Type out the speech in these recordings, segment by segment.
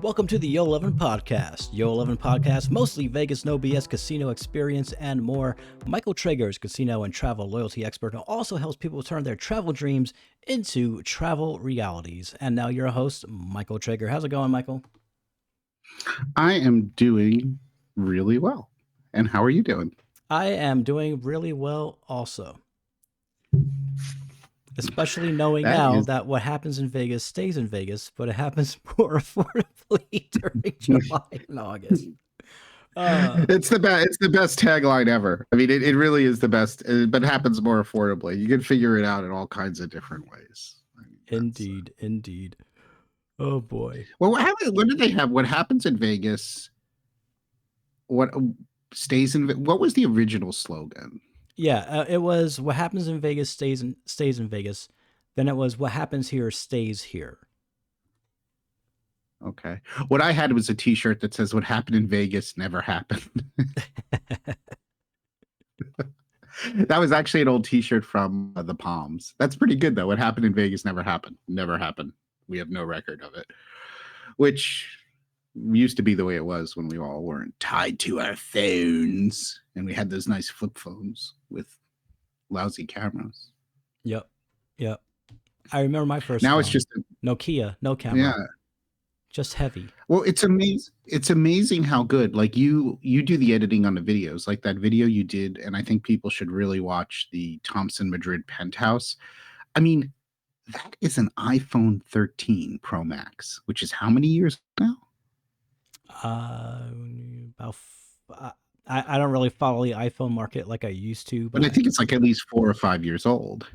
Welcome to the Yo-11 podcast. Yo-11 podcast, mostly Vegas, no BS casino experience and more. Michael Traeger is casino and travel loyalty expert who also helps people turn their travel dreams into travel realities. And now your host, Michael Traeger. How's it going, Michael? I am doing really well. And how are you doing? I am doing really well also. Especially knowing that what happens in Vegas stays in Vegas, but it happens more affordably during July and August. It's the best. It's the best tagline ever. I mean, it really is the best, but it happens more affordably. You can figure it out in all kinds of different ways. I mean, Indeed. Oh boy. Well, what did they have? What happens in Vegas? What stays in? What was the original slogan? Yeah, it was what happens in Vegas stays in Vegas. Then it was what happens here stays here. Okay. What I had was a T-shirt that says "What happened in Vegas never happened." That was actually an old T-shirt from the Palms. That's pretty good though. What happened in Vegas never happened. Never happened. We have no record of it, which used to be the way it was when we all weren't tied to our phones and we had those nice flip phones with lousy cameras. Yep. I remember my first. Now phone. it's just Nokia, no camera. Yeah. Just heavy. Well, it's amazing. It's amazing how good. Like you do the editing on the videos, like that video you did, and I think people should really watch the Thompson Madrid penthouse. I mean, that is an iPhone 13 Pro Max, which is how many years now? About. I don't really follow the iPhone market like I used to, but I think it's like at least 4 or 5 years old.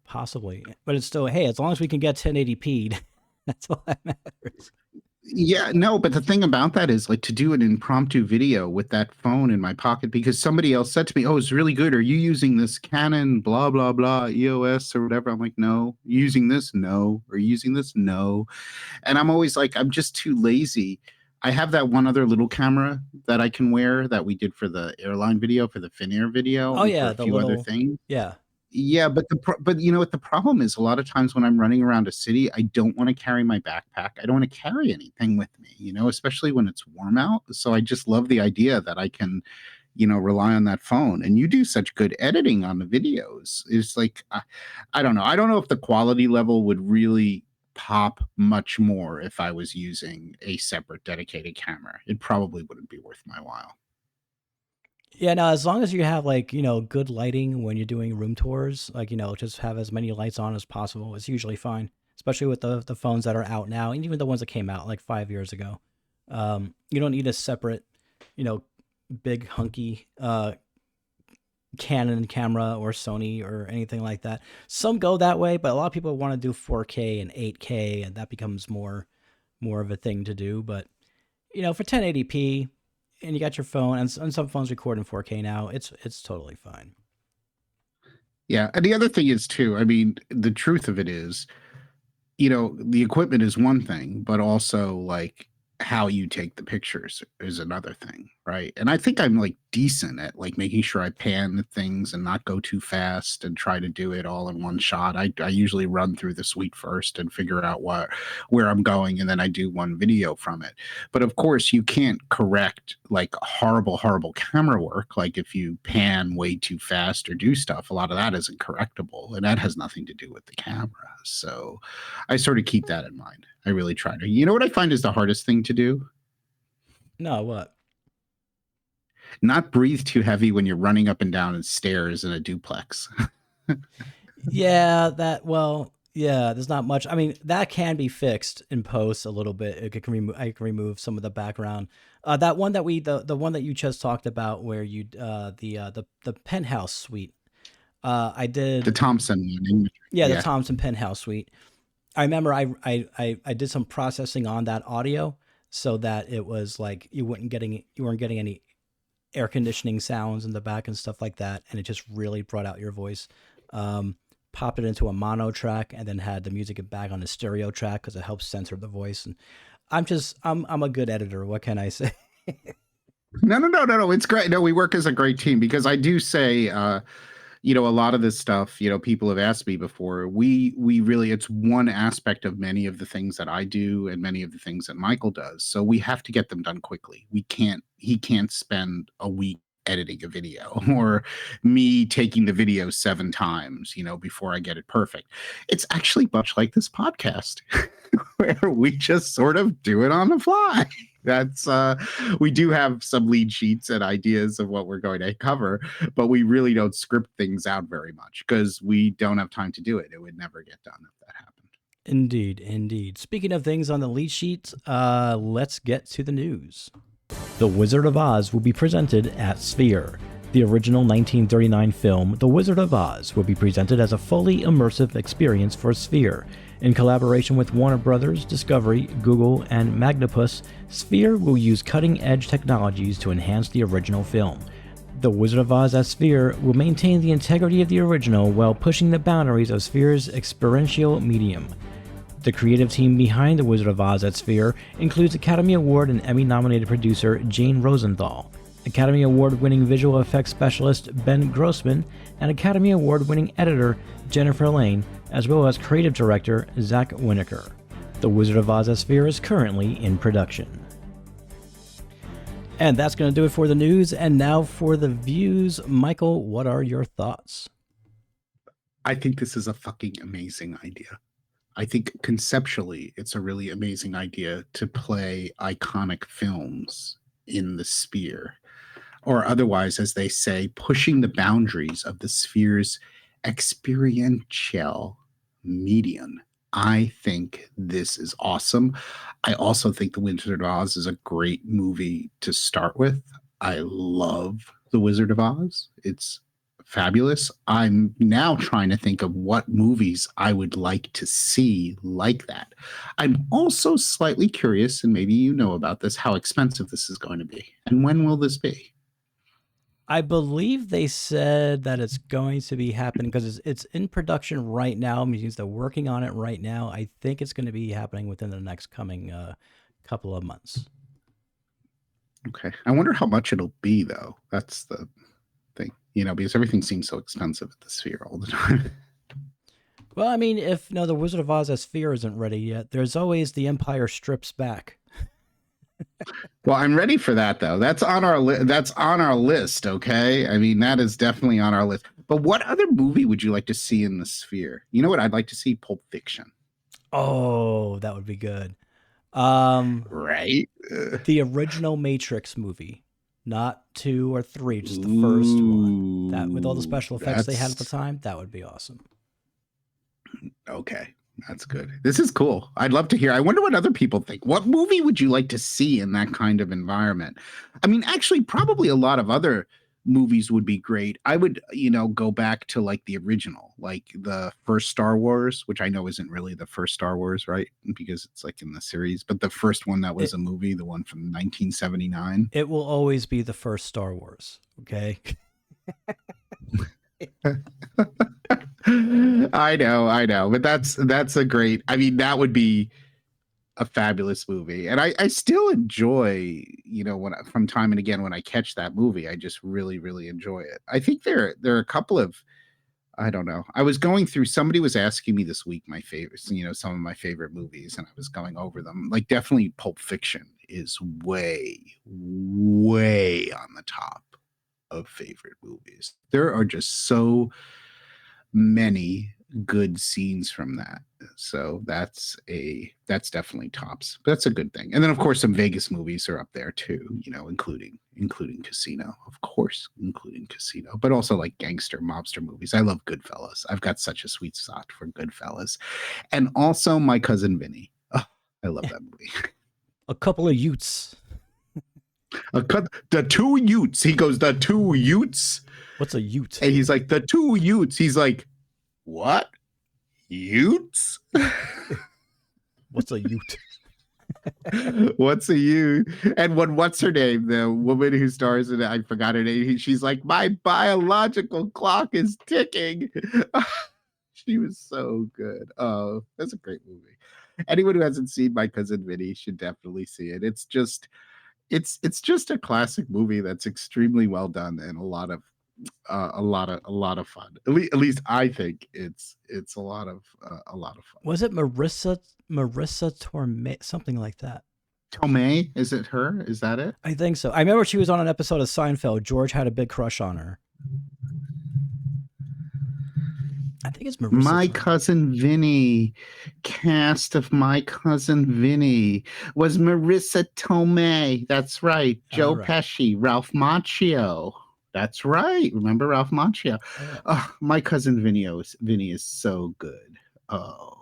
Possibly, but it's still, hey, as long as we can get 1080p, that's all that matters. Yeah, no, but the thing about that is like to do an impromptu video with that phone in my pocket because somebody else said to me, "Oh, it's really good. Are you using this Canon blah blah blah EOS or whatever?" I'm like, "No." "Using this?" "No." "Are you using this?" "No." And I'm always like, I'm just too lazy. I have that one other little camera that I can wear that we did for the airline video, for the Finnair video. Oh yeah, for a few other things. Yeah, but you know what the problem is? A lot of times when I'm running around a city, I don't want to carry my backpack. I don't want to carry anything with me, especially when it's warm out. So I just love the idea that I can, rely on that phone. And you do such good editing on the videos. It's like, I don't know. I don't know if the quality level would really pop much more if I was using a separate dedicated camera. It probably wouldn't be worth my while. Yeah, no, as long as you have good lighting when you're doing room tours, just have as many lights on as possible. It's usually fine, especially with the phones that are out now, and even the ones that came out like 5 years ago. You don't need a separate, big hunky Canon camera or Sony or anything like that. Some go that way, but a lot of people want to do 4K and 8K, and that becomes more of a thing to do. But for 1080p. And you got your phone, and some phones record in 4K now. It's totally fine. Yeah, and the other thing is too. I mean, the truth of it is, the equipment is one thing, but also like how you take the pictures is another thing, right? And I think I'm like decent at like making sure I pan the things and not go too fast and try to do it all in one shot. I usually run through the suite first and figure out where I'm going, and then I do one video from it. But of course, you can't correct like horrible camera work. Like if you pan way too fast or do stuff, a lot of that isn't correctable, and that has nothing to do with the camera. So I sort of keep that in mind. I really try to. You know what I find is the hardest thing to do? No, what? Not breathe too heavy when you're running up and down stairs in a duplex. Yeah, there's not much. I mean, that can be fixed in post a little bit. I can remove some of the background. That one that the one that you just talked about, where you the penthouse suite. I did the Thompson one. Yeah, the Thompson penthouse suite. I remember I did some processing on that audio so that it was like you weren't getting any air conditioning sounds in the back and stuff like that, and it just really brought out your voice. Popped it into a mono track and then had the music back on a stereo track because it helps censor the voice. And I'm a good editor. What can I say? No. It's great. No, we work as a great team because I do say a lot of this stuff, people have asked me before. We really, it's one aspect of many of the things that I do and many of the things that Michael does. So we have to get them done quickly. He can't spend a week editing a video or me taking the video 7 times, before I get it perfect. It's actually much like this podcast where we just sort of do it on the fly. That's we do have some lead sheets and ideas of what we're going to cover, but we really don't script things out very much because we don't have time to do it. It would never get done if that happened. Indeed, indeed. Speaking of things on the lead sheet, let's get to the news. The Wizard of Oz will be presented at Sphere. The original 1939 film, The Wizard of Oz, will be presented as a fully immersive experience for Sphere. In collaboration with Warner Brothers, Discovery, Google, and Magnapus, Sphere will use cutting-edge technologies to enhance the original film. The Wizard of Oz at Sphere will maintain the integrity of the original while pushing the boundaries of Sphere's experiential medium. The creative team behind The Wizard of Oz at Sphere includes Academy Award and Emmy-nominated producer Jane Rosenthal, Academy Award-winning visual effects specialist Ben Grossman, and Academy Award-winning editor Jennifer Lane, as well as creative director Zach Winokur. The Wizard of Oz at Sphere is currently in production. And that's going to do it for the news. And now for the views. Michael, what are your thoughts? I think this is a fucking amazing idea. I think conceptually, it's a really amazing idea to play iconic films in the Sphere, or otherwise, as they say, pushing the boundaries of the Sphere's experiential medium. I think this is awesome. I also think The Wizard of Oz is a great movie to start with. I love The Wizard of Oz. It's fabulous. I'm now trying to think of what movies I would like to see like that. I'm also slightly curious, and maybe you know about this, how expensive this is going to be. And when will this be? I believe they said that it's going to be happening because it's in production right now. Means they're working on it right now. I think it's going to be happening within the next coming couple of months. Okay. I wonder how much it'll be, though. That's the thing, because everything seems so expensive at the Sphere all the time. Well, I mean, if the Wizard of Oz at Sphere isn't ready yet, there's always The Empire Strips Back. Well, I'm ready for that, though. That's on our list. Okay, I mean, that is definitely on our list. But what other movie would you like to see in the Sphere? You know what I'd like to see? Pulp Fiction. Oh, that would be good. Right? The original Matrix movie, not 2 or 3, just the first one. That with all the special effects they had at the time, that would be awesome. Okay. That's good. This is cool. I'd love to hear. I wonder what other people think. What movie would you like to see in that kind of environment? I mean, actually, probably a lot of other movies would be great. I would, go back to like the original, like the first Star Wars, which I know isn't really the first Star Wars, right? Because it's like in the series, but the first one that was a movie, the one from 1979. It will always be the first Star Wars, okay? I know, but that's a great. I mean, that would be a fabulous movie, and I still enjoy, when from time and again when I catch that movie, I just really really enjoy it. I think there are a couple of, I don't know. I was going through. Somebody was asking me this week my favorites, some of my favorite movies, and I was going over them. Like definitely, Pulp Fiction is way way on the top of favorite movies. There are just so many good scenes from that. So that's definitely tops. But that's a good thing. And then of course some Vegas movies are up there too, including Casino. Of course, including Casino, but also like gangster mobster movies. I love Goodfellas. I've got such a sweet spot for Goodfellas. And also My Cousin Vinny. Oh, I love that movie. A couple of Utes. The two Utes. He goes, the two Utes. What's a Ute? And he's like, the two Utes. He's like, what? Utes? What's a Ute? What's a Ute? And what's her name? The woman who stars in it, I forgot her name. She's like, my biological clock is ticking. She was so good. Oh, that's a great movie. Anyone who hasn't seen My Cousin Vinny should definitely see it. It's just a classic movie that's extremely well done, and a lot of a lot of fun. At least I think it's a lot of fun. Was it Marissa Torme, something like that? Tomei, is it her? Is that it? I think so. I remember she was on an episode of Seinfeld. George had a big crush on her. I think it's Marissa. My Tomei. Cousin Vinny, cast of My Cousin Vinny was Marissa Tomei. That's right. Joe right. Pesci, Ralph Macchio. That's right. Remember Ralph Macchio? Oh, yeah. Oh, My Cousin Vinny is so good. Oh,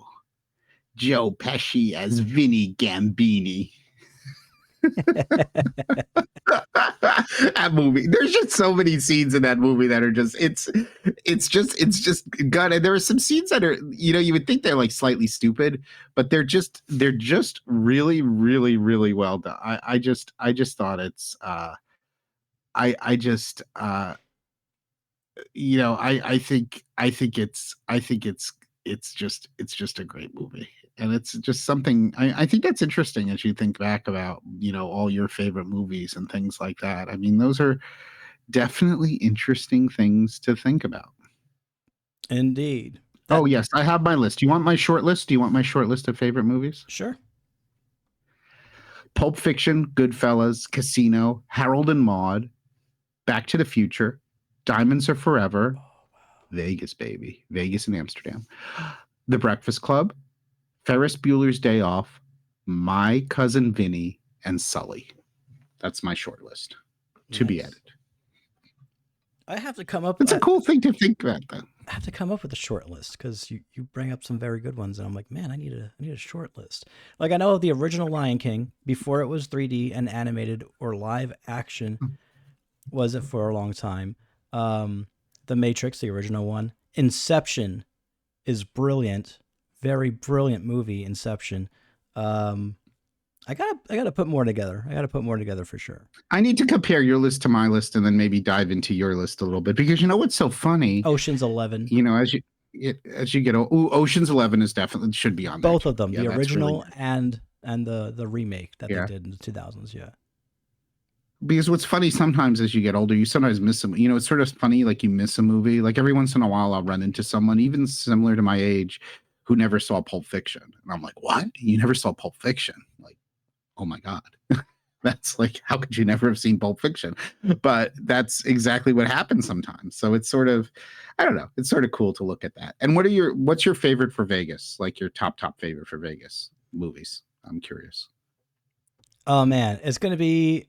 Joe Pesci as Vinny Gambini. That movie, there's just so many scenes in that movie that are just it's just god. And there are some scenes that are, you would think they're like slightly stupid, but they're just really really really well done. I just thought it's I just I think it's just a great movie. And it's just something I think that's interesting as you think back about, all your favorite movies and things like that. I mean, those are definitely interesting things to think about. Indeed. Oh, yes, I have my list. Do you want my short list? Do you want my short list of favorite movies? Sure. Pulp Fiction, Goodfellas, Casino, Harold and Maude, Back to the Future, Diamonds Are Forever, Vegas, baby. Vegas and Amsterdam. The Breakfast Club, Ferris Bueller's Day Off, My Cousin Vinny, and Sully. That's my short list to be added. I have to come up. It's a cool thing to think about, though. I have to come up with a short list because you bring up some very good ones, and I'm like, man, I need a short list. Like I know the original Lion King before it was 3D and animated or live action, was it for a long time. The Matrix, the original one. Inception is brilliant. Very brilliant movie, Inception. I gotta put more together. I gotta put more together for sure. I need to compare your list to my list and then maybe dive into your list a little bit, because what's so funny? Ocean's 11. As you get Ocean's 11 is definitely should be on there. Both of them, Yeah, the original really and the remake that they did in the 2000s. Yeah. Because what's funny, sometimes as you get older, you sometimes miss them. It's sort of funny, like you miss a movie. Like every once in a while, I'll run into someone, even similar to my age, who never saw Pulp Fiction. And I'm like, what? You never saw Pulp Fiction? Like, oh my God. That's like, how could you never have seen Pulp Fiction? But that's exactly what happens sometimes. So it's sort of, I don't know, it's sort of cool to look at that. And what's your favorite for Vegas? Like your top favorite for Vegas movies? I'm curious. Oh man, it's going to be,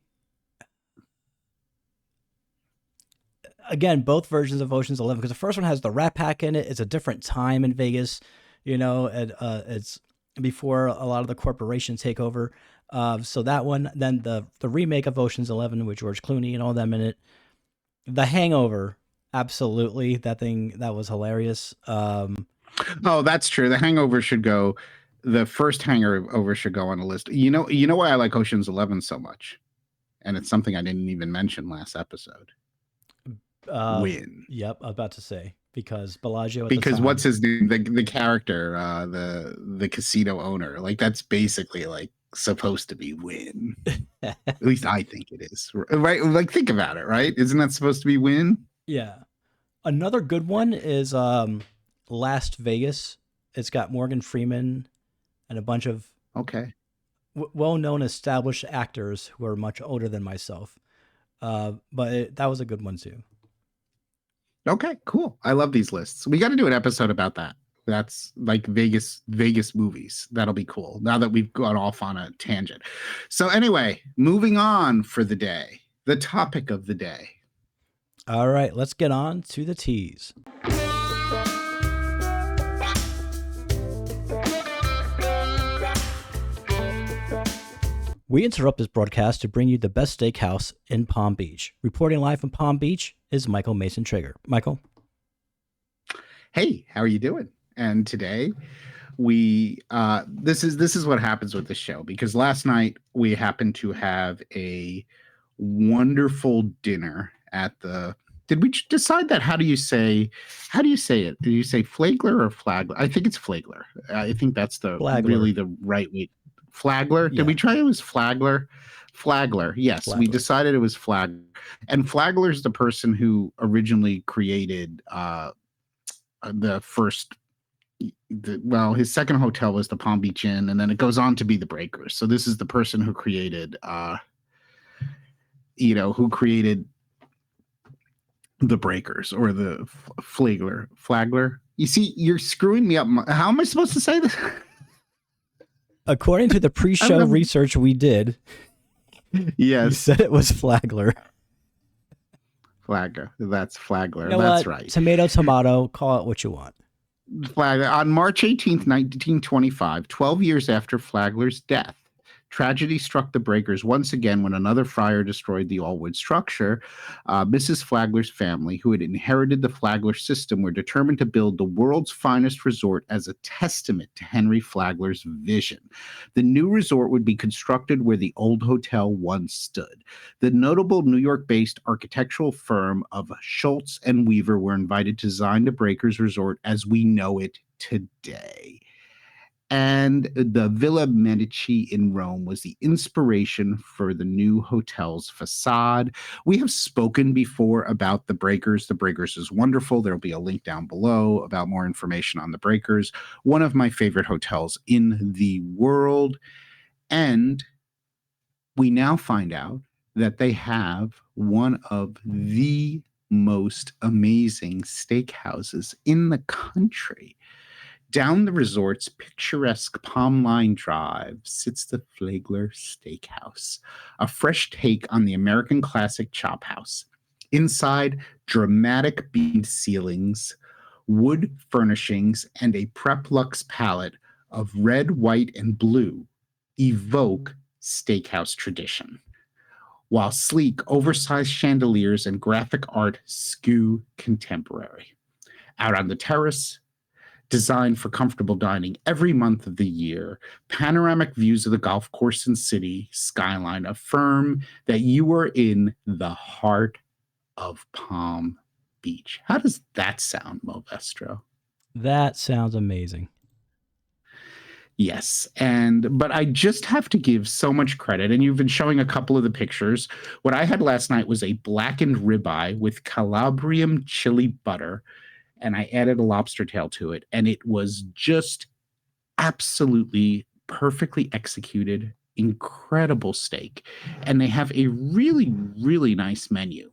again, both versions of Ocean's 11, because the first one has the Rat Pack in it. It's a different time in Vegas, it's before a lot of the corporation take over. So that one, then the remake of Ocean's 11 with George Clooney and all them in it. The Hangover, absolutely, that was hilarious. Oh, that's true. The Hangover should go. The first Hangover should go on the list. You know why I like Ocean's 11 so much, and it's something I didn't even mention last episode. Win. Yep, I was about to say, because Bellagio. Because what's his name? The character, the casino owner. Like that's basically like supposed to be Win. At least I think it is. Right? Like think about it. Right? Isn't that supposed to be Win? Yeah. Another good one is Las Vegas. It's got Morgan Freeman and a bunch of well-known established actors who are much older than myself. But that was a good one too. Okay, cool. I love these lists. We got to do an episode about that. That's like Vegas movies. That'll be cool. Now that we've gone off on a tangent. So anyway, moving on for the day, the topic of the day. All right, let's get on to the teas. We interrupt this broadcast to bring you the best steakhouse in Palm Beach. Reporting live from Palm Beach is Michael Mason Trigger. Michael. Hey, how are you doing? And today we this is what happens with the show, because last night we happened to have a wonderful dinner at the. Did we decide that? How do you say it? Do you say Flagler or Flagler? I think it's Flagler. I think that's really the right way. Flagler. Did Yeah, we try it was Flagler? Flagler. Yes, we Flagler. decided it was Flagler. And Flagler's the person who originally created the first well, his second hotel was the Palm Beach Inn, and then it goes on to be the Breakers. So this is the person who created who created the Breakers or the Flagler. You see, you're screwing me up. How am I supposed to say this? According to the pre-show research we did, Yes, you said it was Flagler. Flagler. That's Flagler. You know That's what? right. Tomato, tomato. Call it what you want. Flagler. On March 18th, 1925, 12 years after Flagler's death, tragedy struck the Breakers once again when another fire destroyed the all-wood structure. Mrs. Flagler's family, who had inherited the Flagler system, were determined to build the world's finest resort as a testament to Henry Flagler's vision. The new resort would be constructed where the old hotel once stood. The notable New York-based architectural firm of Schultz and Weaver were invited to design the Breakers Resort as we know it today. And the Villa Medici in Rome was the inspiration for the new hotel's facade. We have spoken before about the Breakers. The Breakers is wonderful. There'll be a link down below about more information on the Breakers. One of my favorite hotels in the world. And we now find out that they have one of the most amazing steakhouses in the country. Down the resort's picturesque Palm Line Drive sits the Flagler Steakhouse, a fresh take on the American classic chophouse. Inside, dramatic beamed ceilings, wood furnishings, and a prep-luxe palette of red, white, and blue evoke steakhouse tradition, while sleek, oversized chandeliers and graphic art skew contemporary. Out on the terrace, designed for comfortable dining every month of the year, panoramic views of the golf course and city skyline affirm that you are in the heart of Palm Beach. How does that sound, Movestro? That sounds amazing. Yes, but I just have to give so much credit, and you've been showing a couple of the pictures. What I had last night was a blackened rib eye with Calabrian chili butter, and I added a lobster tail to it, and it was just absolutely perfectly executed, incredible steak. And they have a really, really nice menu.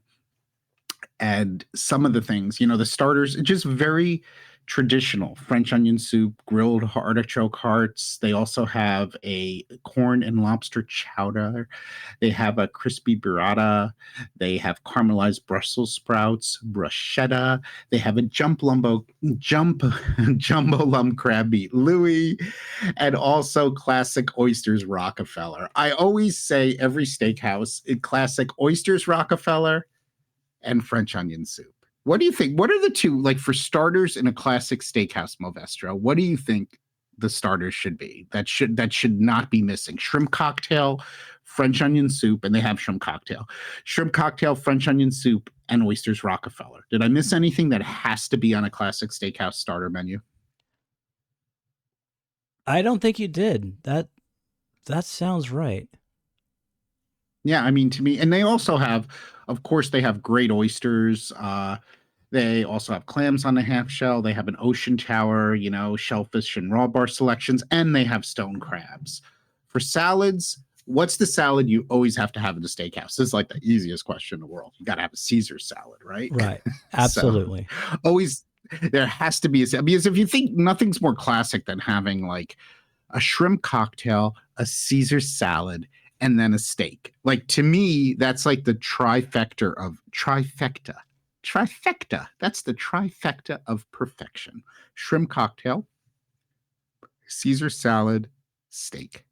And some of the things, the starters, just very traditional French onion soup, grilled artichoke hearts. They also have a corn and lobster chowder. They have a crispy burrata. They have caramelized Brussels sprouts, bruschetta. They have a jumbo lump crab meat Louis, and also classic oysters Rockefeller. I always say every steakhouse, classic oysters Rockefeller and French onion soup. What do you think? What are the two, like for starters in a classic steakhouse, Movestro? What do you think the starters should be? That should not be missing. Shrimp cocktail, French onion soup, and they have shrimp cocktail. Shrimp cocktail, French onion soup, and oysters Rockefeller. Did I miss anything that has to be on a classic steakhouse starter menu? I don't think you did. That sounds right. Yeah, I mean, to me, and they also have, of course, they have great oysters. They also have clams on the half shell. They have an ocean tower, shellfish and raw bar selections, and they have stone crabs. For salads, what's the salad you always have to have in the steakhouse? This is like the easiest question in the world. You got to have a Caesar salad, right? Right. So Absolutely. always there has to be because if you think nothing's more classic than having like a shrimp cocktail, a Caesar salad, and then a steak. Like to me, that's like the trifecta of trifecta. Trifecta. That's the trifecta of perfection. Shrimp cocktail, Caesar salad, steak.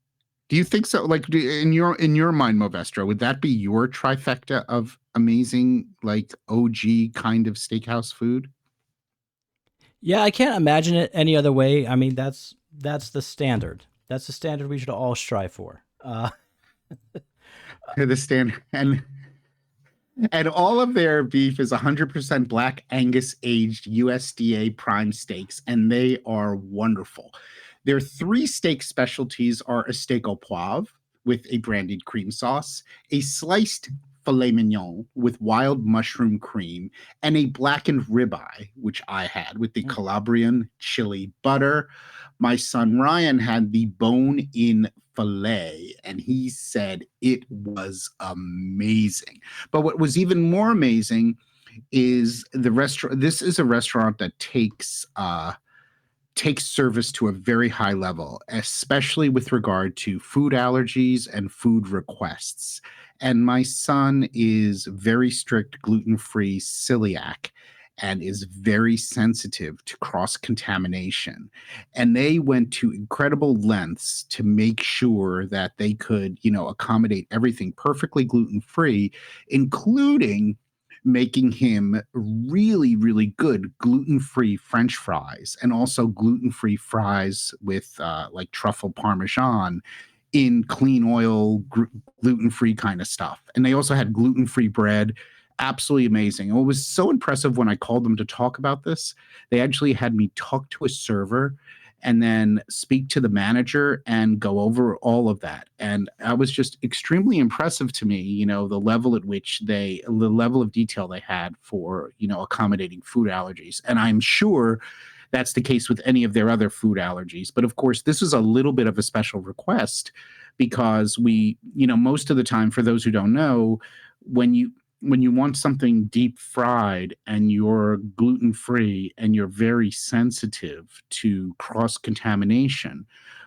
Do you think so? Like in your mind, Movestro, would that be your trifecta of amazing, like OG kind of steakhouse food? Yeah, I can't imagine it any other way. I mean, that's the standard. That's the standard we should all strive for. The standard and all of their beef is 100% Black Angus aged USDA prime steaks, and they are wonderful. Their three steak specialties are a steak au poivre with a brandied cream sauce, a sliced filet mignon with wild mushroom cream, and a blackened rib eye, which I had with the Mm. Calabrian chili butter. My son Ryan had the bone in filet, and he said it was amazing. But what was even more amazing is the restaurant. This is a restaurant that takes service to a very high level, especially with regard to food allergies and food requests. And my son is very strict gluten-free celiac and is very sensitive to cross contamination. And they went to incredible lengths to make sure that they could, accommodate everything perfectly gluten free, including making him really, really good gluten-free French fries and also gluten-free fries with like truffle parmesan in clean oil, gluten-free kind of stuff. And they also had gluten-free bread. Absolutely amazing. And what was so impressive when I called them to talk about this, they actually had me talk to a server and then speak to the manager and go over all of that. And I was just extremely impressive to me, the level at which the level of detail they had for, accommodating food allergies. And I'm sure that's the case with any of their other food allergies. But of course, this is a little bit of a special request because we, most of the time, for those who don't know, when you want something deep fried and you're gluten free and you're very sensitive to cross contamination,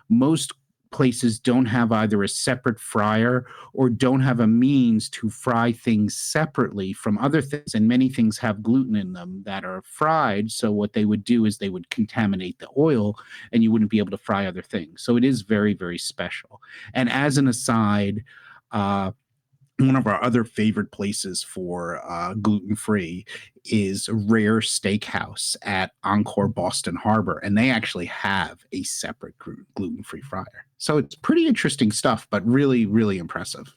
most places don't have either a separate fryer or don't have a means to fry things separately from other things. And many things have gluten in them that are fried. So what they would do is they would contaminate the oil and you wouldn't be able to fry other things. So it is very, very special. And as an aside, one of our other favorite places for gluten-free is Rare Steakhouse at Encore Boston Harbor, and they actually have a separate gluten-free fryer. So it's pretty interesting stuff, but really, really impressive.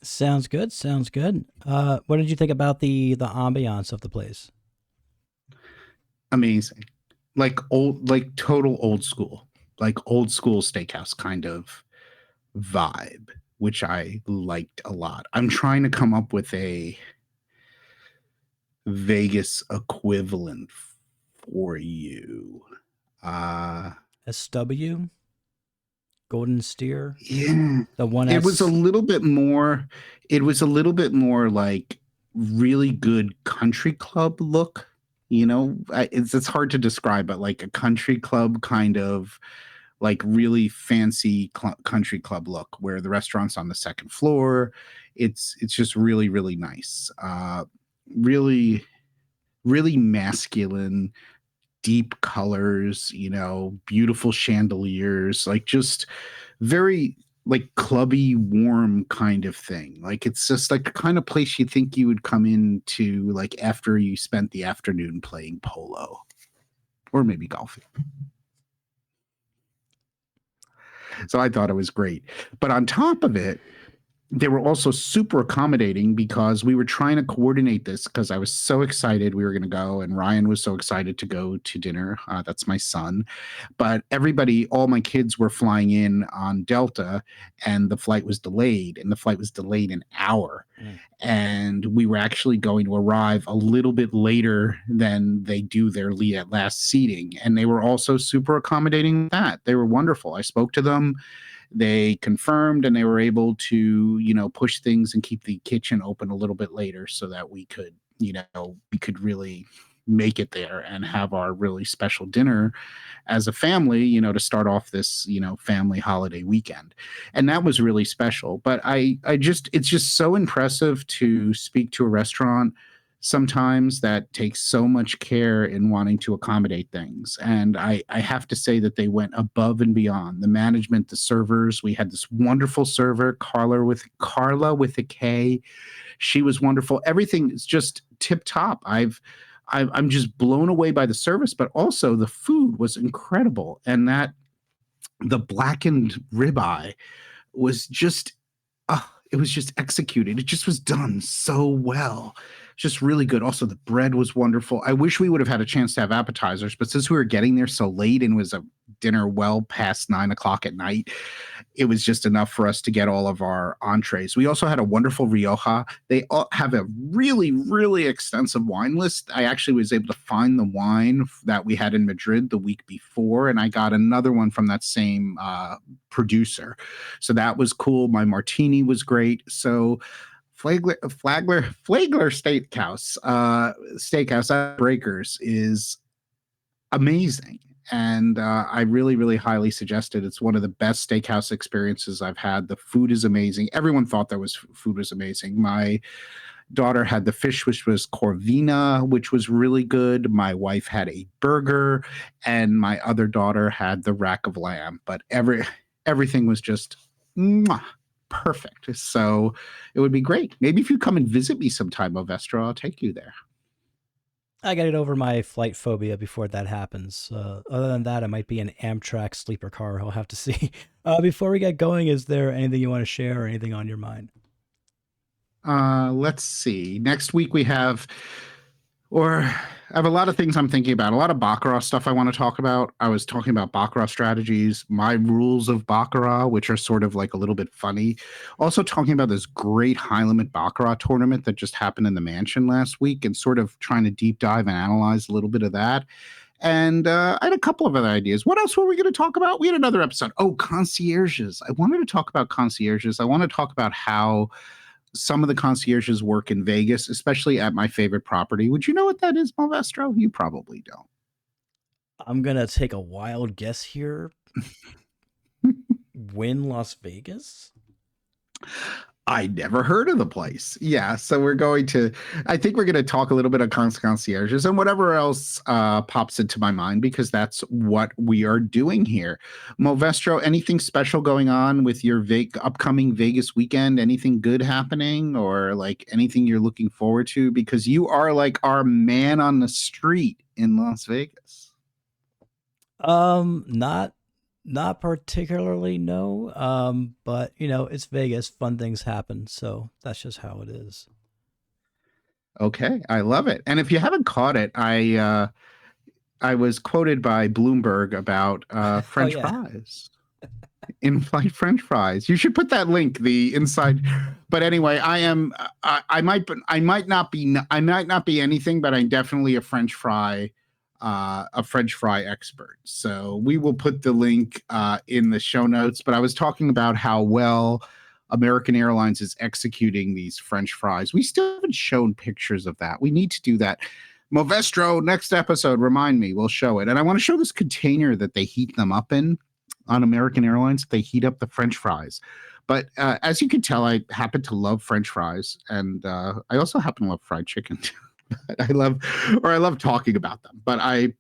Sounds good. Sounds good. What did you think about the ambiance of the place? Amazing. Like total old school steakhouse kind of vibe, which I liked a lot. I'm trying to come up with a Vegas equivalent for you. SW, Golden Steer, Yeah. the one It was a S. little bit more like really good country club look. It's hard to describe, but like a country club kind of like really fancy country club look where the restaurant's on the second floor. It's just really, really nice. Really, really masculine, deep colors, beautiful chandeliers, like just very like clubby, warm kind of thing. Like it's just like the kind of place you think you would come into like after you spent the afternoon playing polo or maybe golfing. So I thought it was great. But on top of it, they were also super accommodating because we were trying to coordinate this because I was so excited we were going to go, and Ryan was so excited to go to dinner. That's my son. But everybody, all my kids were flying in on Delta, and the flight was delayed, an hour. Mm. And we were actually going to arrive a little bit later than they do their last seating. And they were also super accommodating with that. They were wonderful. I spoke to them, they confirmed, and they were able to push things and keep the kitchen open a little bit later so that we could really make it there and have our really special dinner as a family, to start off this family holiday weekend. And that was really special. But it's just so impressive to speak to a restaurant sometimes that takes so much care in wanting to accommodate things. And I have to say that they went above and beyond. The management, the servers, we had this wonderful server, Carla with a K. She was wonderful. Everything is just tip top. I'm just blown away by the service, but also the food was incredible. And that the blackened ribeye was just it was just executed. It just was done so well. Just really good. Also, the bread was wonderful. I wish we would have had a chance to have appetizers, but since we were getting there so late and it was a dinner well past 9 o'clock at night. It was just enough for us to get all of our entrees. We also had a wonderful Rioja. They all have a really, really extensive wine list. I actually was able to find the wine that we had in Madrid the week before, and I got another one from that same producer. So that was cool. My martini was great. So Flagler Steakhouse at Breakers is amazing. And I really, really highly suggest it. It's one of the best steakhouse experiences I've had. The food is amazing. Everyone thought food was amazing. My daughter had the fish, which was corvina, which was really good. My wife had a burger, and my other daughter had the rack of lamb. But everything was just mwah, perfect. So it would be great. Maybe if you come and visit me sometime, Ovestro, I'll take you there. I got to get over my flight phobia before that happens. Other than that, it might be an Amtrak sleeper car. I'll have to see. Before we get going, is there anything you want to share or anything on your mind? Let's see. Next week we have, I have a lot of things I'm thinking about. A lot of Baccarat stuff I want to talk about. I was talking about Baccarat strategies, my rules of Baccarat, which are sort of like a little bit funny. Also talking about this great high limit Baccarat tournament that just happened in the mansion last week, and sort of trying to deep dive and analyze a little bit of that. And I had a couple of other ideas. What else were we going to talk about? We had another episode. Oh, concierges. I wanted to talk about concierges. I want to talk about how some of the concierges work in Vegas, especially at my favorite property. Would you know what that is, Malvestro? You probably don't. I'm going to take a wild guess here. Wynn Las Vegas? I never heard of the place. Yeah, so I think we're going to talk a little bit of concierges and whatever else pops into my mind, because that's what we are doing here. Movestro, anything special going on with your upcoming Vegas weekend? Anything good happening, or like anything you're looking forward to? Because you are like our man on the street in Las Vegas. Not particularly, no. But it's Vegas. Fun things happen, so that's just how it is. Okay, I love it. And if you haven't caught it, I was quoted by Bloomberg about French fries. In-flight French fries. You should put that link, the inside. But anyway, I might not be anything, but I'm definitely a French fry expert. So we will put the link in the show notes. But I was talking about how well American Airlines is executing these French fries. We still haven't shown pictures of that. We need to do that. Movestro, next episode, remind me, we'll show it. And I want to show this container that they heat them up in on American Airlines. They heat up the French fries. But as you can tell, I happen to love French fries. And I also happen to love fried chicken too. I love talking about them, but I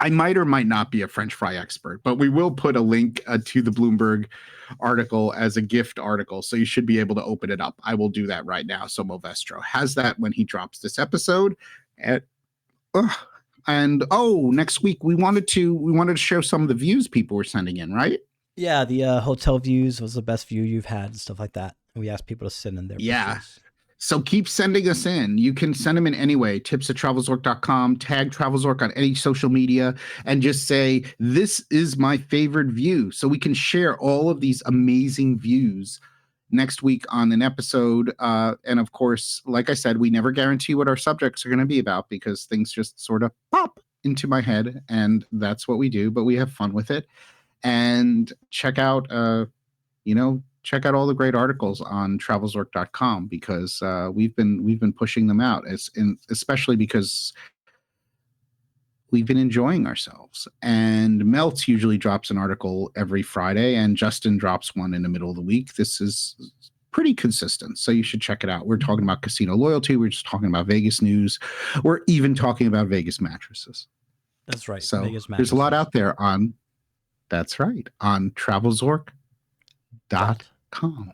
might or might not be a French fry expert, but we will put a link to the Bloomberg article as a gift article. So you should be able to open it up. I will do that right now. So Movestro has that when he drops this episode. Next week we wanted to show some of the views people were sending in, right? Yeah. The hotel views was the best view you've had and stuff like that. And we asked people to send in their pictures. So keep sending us in. You can send them in anyway. tips@travelzork.com. Tag Travelzork on any social media and just say, this is my favorite view. So we can share all of these amazing views next week on an episode. And of course, like I said, we never guarantee what our subjects are going to be about, because things just sort of pop into my head, and that's what we do. But we have fun with it. And check out all the great articles on travelzork.com, because we've been pushing them out, especially because we've been enjoying ourselves. And Meltz usually drops an article every Friday, and Justin drops one in the middle of the week. This is pretty consistent, so you should check it out. We're talking about casino loyalty. We're just talking about Vegas news. We're even talking about Vegas mattresses. That's right. So Vegas mattresses. There's a lot out there on travelzork.com.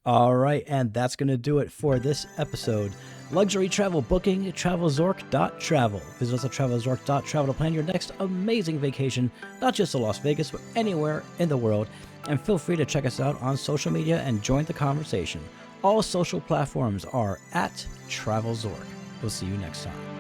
All right, and that's going to do it for this episode. Luxury travel booking, travelzork.travel. Visit us at travelzork.travel to plan your next amazing vacation, not just to Las Vegas, but anywhere in the world. And feel free to check us out on social media and join the conversation. All social platforms are at TravelZork. We'll see you next time.